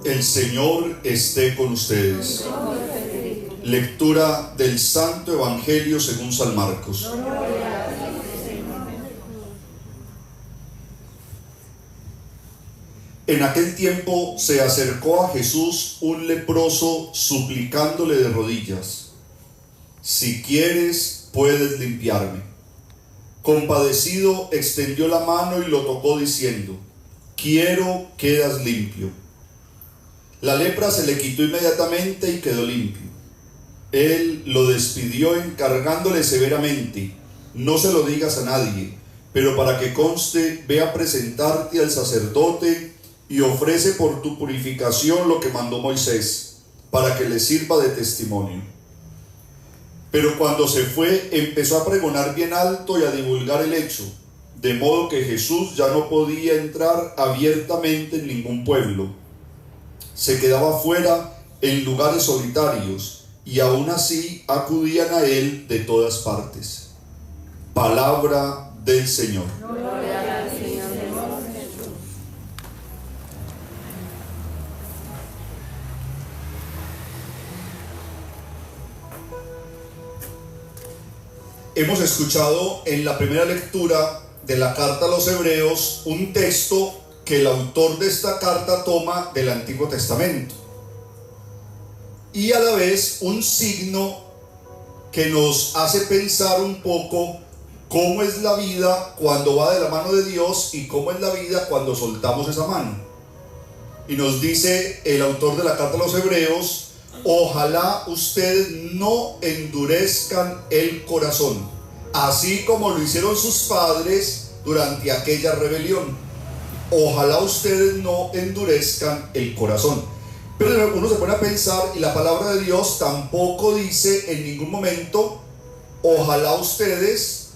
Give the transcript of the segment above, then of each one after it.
El Señor esté con ustedes. Lectura del Santo Evangelio según San Marcos. En aquel tiempo se acercó a Jesús un leproso suplicándole de rodillas: si quieres, puedes limpiarme. Compadecido, extendió la mano y lo tocó diciendo: quiero, quedas limpio. La lepra se le quitó inmediatamente y quedó limpio. Él lo despidió encargándole severamente: no se lo digas a nadie, pero para que conste, ve a presentarte al sacerdote y ofrece por tu purificación lo que mandó Moisés, para que le sirva de testimonio. Pero cuando se fue, empezó a pregonar bien alto y a divulgar el hecho, de modo que Jesús ya no podía entrar abiertamente en ningún pueblo. Se quedaba fuera en lugares solitarios, y aún así acudían a él de todas partes. Palabra del Señor. Gloria al Señor Jesús. Hemos escuchado en la primera lectura de la carta a los Hebreos un texto que el autor de esta carta toma del Antiguo Testamento, y a la vez un signo que nos hace pensar un poco cómo es la vida cuando va de la mano de Dios y cómo es la vida cuando soltamos esa mano. Y nos dice el autor de la carta a los Hebreos: ojalá ustedes no endurezcan el corazón, así como lo hicieron sus padres durante aquella rebelión. Ojalá ustedes no endurezcan el corazón. Pero uno se pone a pensar, y la palabra de Dios tampoco dice en ningún momento: ojalá ustedes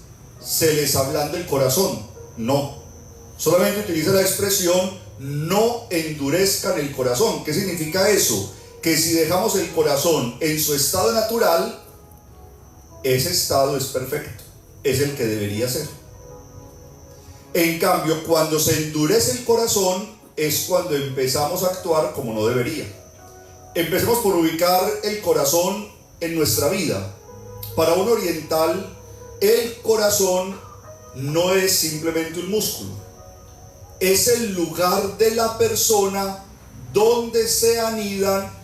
se les ablande el corazón. No, solamente utiliza la expresión: no endurezcan el corazón. ¿Qué significa eso? Que si dejamos el corazón en su estado natural, ese estado es perfecto, es el que debería ser. En cambio, cuando se endurece el corazón es cuando empezamos a actuar como no debería. Empecemos por ubicar el corazón en nuestra vida. Para un oriental, el corazón no es simplemente un músculo, es el lugar de la persona donde se anidan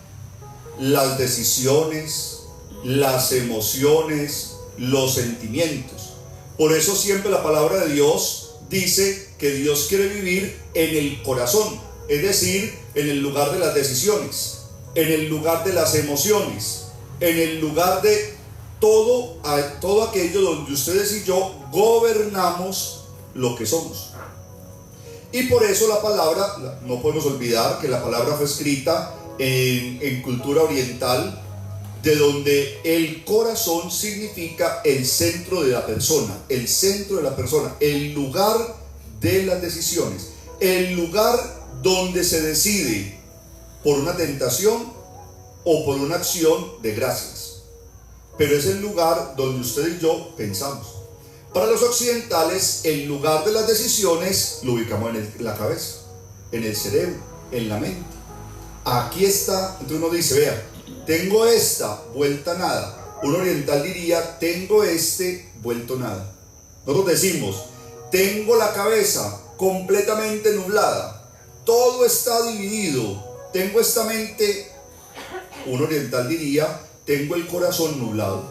las decisiones, las emociones, los sentimientos. Por eso siempre la palabra de Dios dice que Dios quiere vivir en el corazón, es decir, en el lugar de las decisiones, en el lugar de las emociones, en el lugar de todo aquello donde ustedes y yo gobernamos lo que somos. Y por eso la palabra, no podemos olvidar que la palabra fue escrita en cultura oriental, de donde el corazón significa el centro de la persona, el centro de la persona, el lugar de las decisiones, el lugar donde se decide por una tentación o por una acción de gracias. Pero es el lugar donde usted y yo pensamos. Para los occidentales, el lugar de las decisiones lo ubicamos en la cabeza, en el cerebro, en la mente. Aquí está. Entonces uno dice: vea, tengo esta, vuelta nada. Un oriental diría: tengo este, vuelto nada. Nosotros decimos: tengo la cabeza completamente nublada, todo está dividido, tengo esta mente. Un oriental diría: tengo el corazón nublado,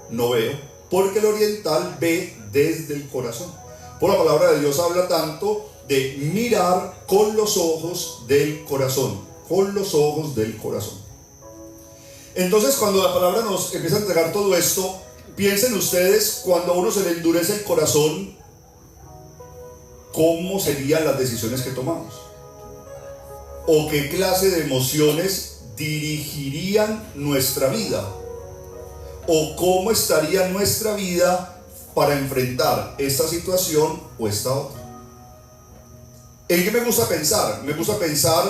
no veo, porque el oriental ve desde el corazón. Por la palabra de Dios habla tanto de mirar con los ojos del corazón, con los ojos del corazón. Entonces, cuando la palabra nos empieza a entregar todo esto, piensen ustedes, cuando a uno se le endurece el corazón, ¿cómo serían las decisiones que tomamos? ¿O qué clase de emociones dirigirían nuestra vida? ¿O cómo estaría nuestra vida para enfrentar esta situación o esta otra? ¿En qué me gusta pensar? Me gusta pensar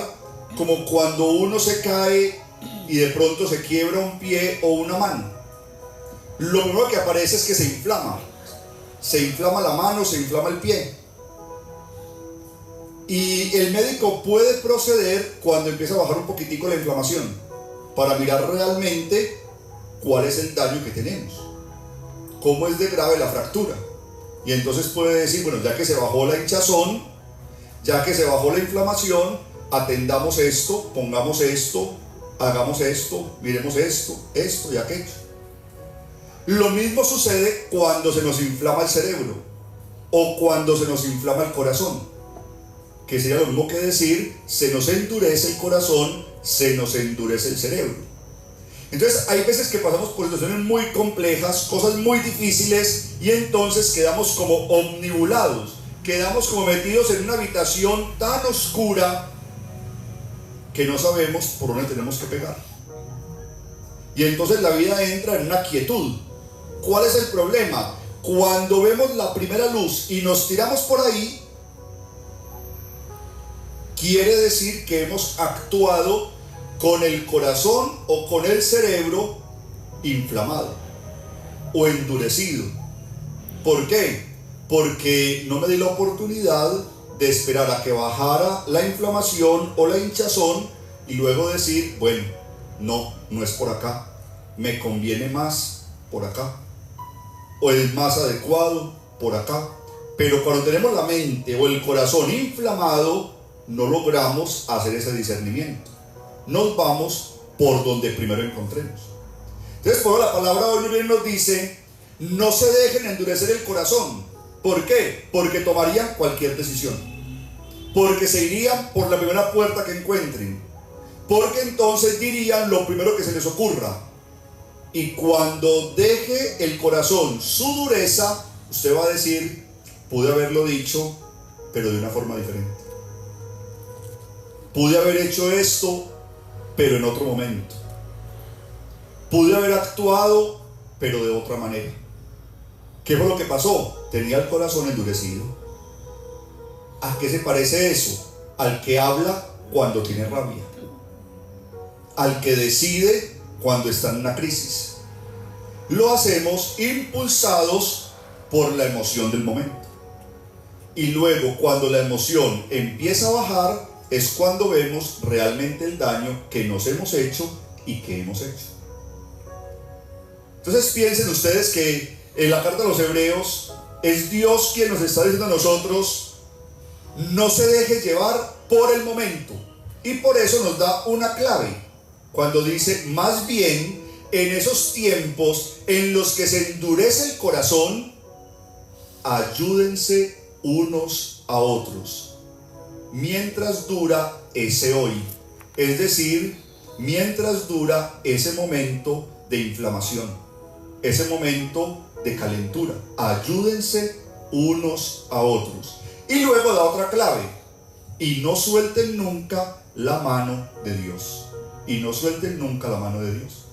como cuando uno se cae y de pronto se quiebra un pie o una mano. Lo primero que aparece es que se inflama la mano, se inflama el pie. Y el médico puede proceder cuando empieza a bajar un poquitico la inflamación para mirar realmente cuál es el daño que tenemos, cómo es de grave la fractura. Y entonces puede decir, bueno, ya que se bajó la hinchazón, ya que se bajó la inflamación, atendamos esto, pongamos esto, hagamos esto, miremos esto y aquello. Lo mismo sucede cuando se nos inflama el cerebro o cuando se nos inflama el corazón, que sería lo mismo que decir, se nos endurece el corazón, se nos endurece el cerebro. Entonces hay veces que pasamos por situaciones muy complejas, cosas muy difíciles, y entonces quedamos como omnibulados, quedamos como metidos en una habitación tan oscura que no sabemos por dónde tenemos que pegar. Y entonces la vida entra en una quietud. ¿Cuál es el problema? Cuando vemos la primera luz y nos tiramos por ahí, quiere decir que hemos actuado con el corazón o con el cerebro inflamado o endurecido. ¿Por qué? Porque no me di la oportunidad de esperar a que bajara la inflamación o la hinchazón y luego decir, bueno, no es por acá, me conviene más por acá, o es más adecuado por acá. Pero cuando tenemos la mente o el corazón inflamado, no logramos hacer ese discernimiento. Nos vamos por donde primero encontremos. Entonces, por la palabra de hoy nos dice, no se dejen endurecer el corazón. ¿Por qué? Porque tomarían cualquier decisión, porque se irían por la primera puerta que encuentren, porque entonces dirían lo primero que se les ocurra. Y cuando deje el corazón su dureza, usted va a decir, pude haberlo dicho, pero de una forma diferente. Pude haber hecho esto, pero en otro momento. Pude haber actuado, pero de otra manera. ¿Qué fue lo que pasó? Tenía el corazón endurecido. ¿A qué se parece eso? Al que habla cuando tiene rabia, al que decide cuando está en una crisis. Lo hacemos impulsados por la emoción del momento. Y luego, cuando la emoción empieza a bajar, es cuando vemos realmente el daño que nos hemos hecho y que hemos hecho. Entonces piensen ustedes que en la carta de los Hebreos es Dios quien nos está diciendo a nosotros, no se deje llevar por el momento. Y por eso nos da una clave cuando dice, más bien en esos tiempos en los que se endurece el corazón, ayúdense unos a otros mientras dura ese hoy, es decir, mientras dura ese momento de inflamación, ese momento de calentura. Ayúdense unos a otros. Y luego da otra clave, y no suelten nunca la mano de Dios. Y no suelten nunca la mano de Dios.